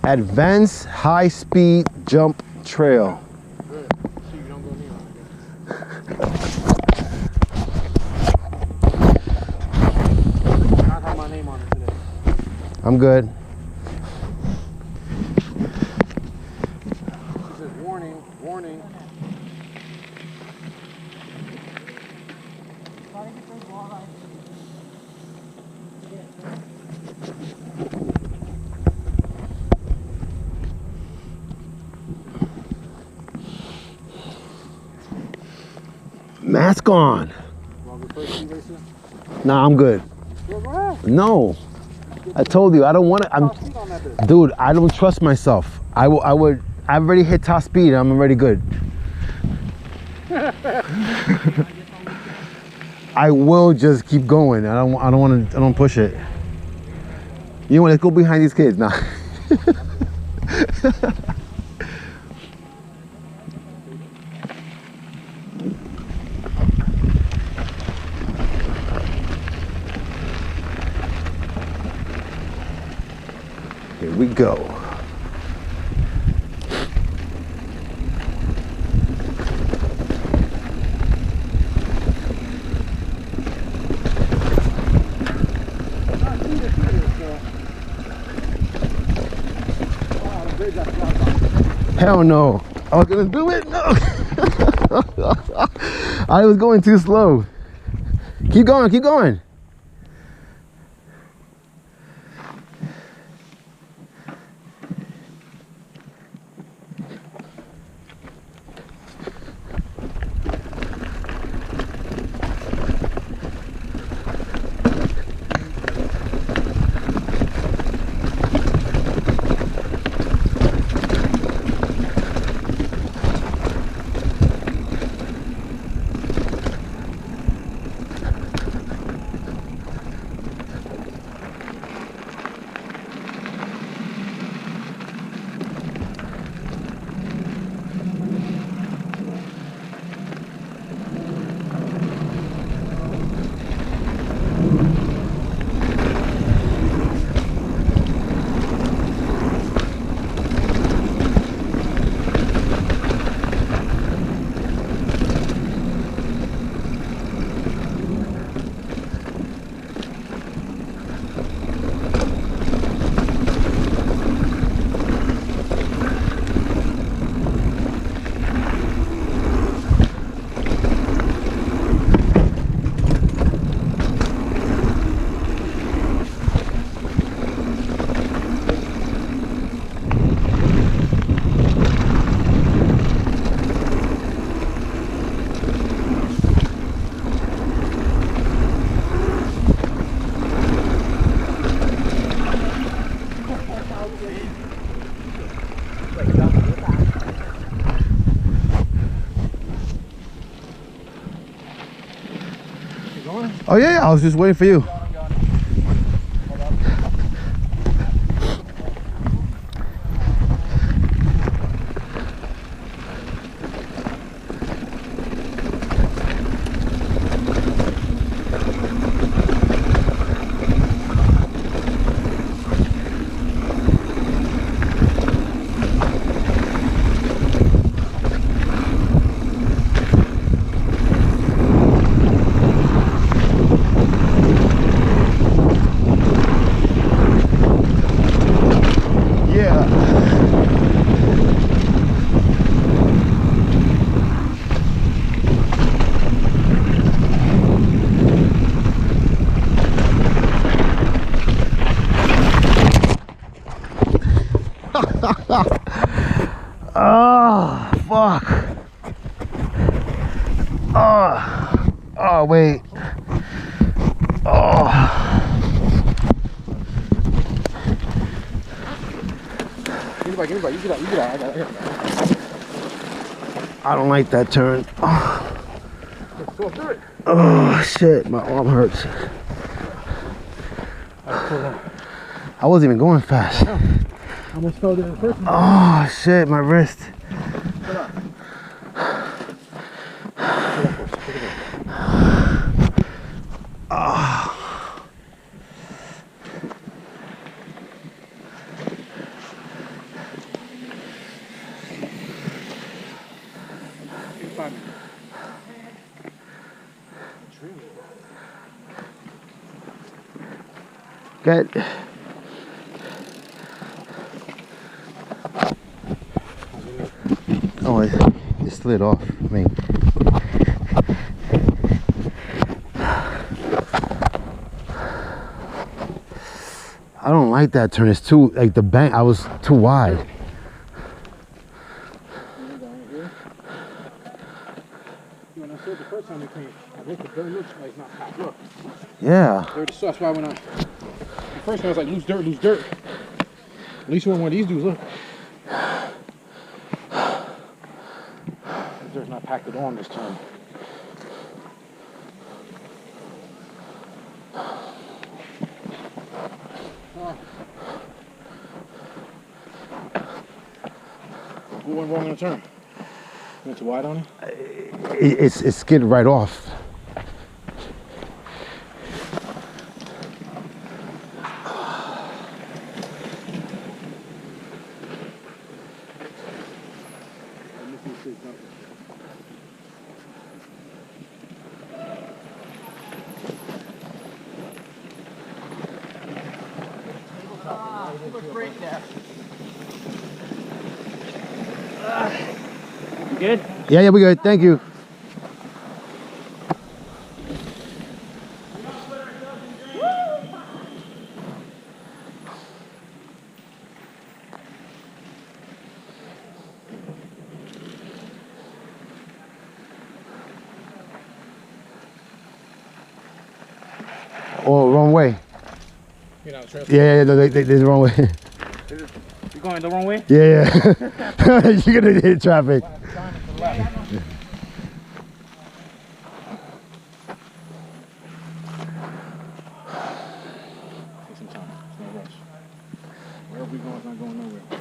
Advanced high speed jump trail. Good. So you don't go near on it. Not have my name on it today. I'm good. It says warning, warning. Mask on. Want to go first, Racer? Nah, I'm good. Go ahead. No, I told you I don't want to. I'm, Top speed on that bitch. dude. I don't trust myself. I would. I've already hit top speed. I'm already good. I will just keep going. I don't want to. I don't push it. You know what? Let's go behind these kids now. Here we go. Hell no. I was gonna do it. No. I was going too slow. Keep going, keep going. Oh yeah, I was just waiting for you. Oh, fuck. Oh, wait. Oh. Give me back, you get out, I got it. I don't like that turn. Oh, Go through it. oh shit, my arm hurts. I wasn't even going fast. I almost fell there the first one. Oh shit, my wrist. Get. Oh, it slid off. I mean. I don't like that turn. It's too, like the bank, I was too wide. When I said the first time we came, I think the dirt looks like it's not packed up. Yeah. Dirty stuff. That's why when the first one I was like, loose dirt, loose dirt. At least one of these dudes, look. The dirt's not packed it on this time. What went wrong in the turn? Went too wide on it? It skid right off. You good? Yeah, we good. Thank you. Oh, wrong way. You know, Yeah, they're the wrong way. you going the wrong way? Yeah. You're gonna hit traffic. Take some time. It's no rush. Wherever we going, it's not going nowhere.